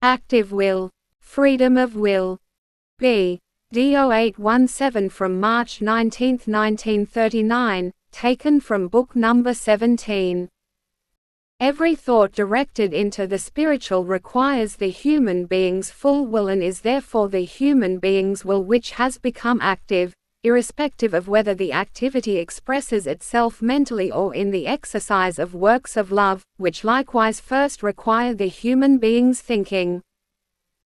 Active will. Freedom of will. BD0817 from March 19, 1939, taken from book number 17. Every thought directed into the spiritual requires the human being's full will and is therefore the human being's will which has become active, irrespective of whether the activity expresses itself mentally or in the exercise of works of love, which likewise first require the human being's thinking.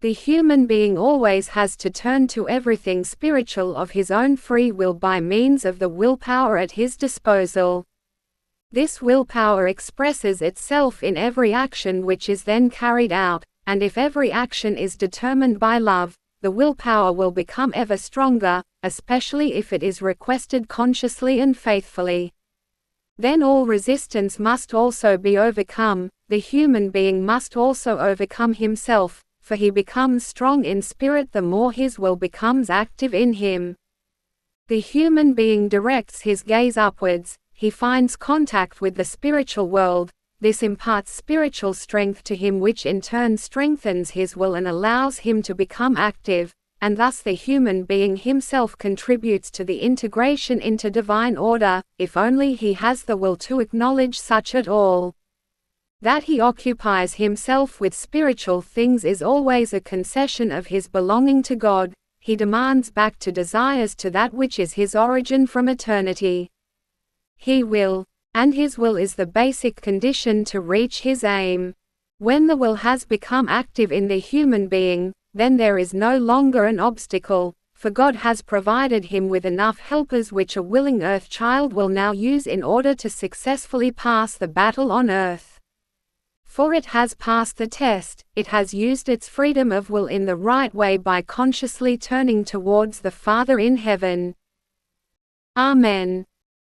The human being always has to turn to everything spiritual of his own free will by means of the willpower at his disposal. This willpower expresses itself in every action which is then carried out, and if every action is determined by love, the willpower will become ever stronger, especially if it is requested consciously and faithfully. Then all resistance must also be overcome, the human being must also overcome himself, for he becomes strong in spirit the more his will becomes active in him. The human being directs his gaze upwards, he finds contact with the spiritual world, this imparts spiritual strength to him which in turn strengthens his will and allows him to become active, and thus the human being himself contributes to the integration into divine order, if only he has the will to acknowledge such at all. That he occupies himself with spiritual things is always a concession of his belonging to God, he demands back to desires to that which is his origin from eternity. He will, and his will is the basic condition to reach his aim. When the will has become active in the human being, then there is no longer an obstacle, for God has provided him with enough helpers which a willing earth child will now use in order to successfully pass the battle on earth. For it has passed the test, it has used its freedom of will in the right way by consciously turning towards the Father in heaven. Amen.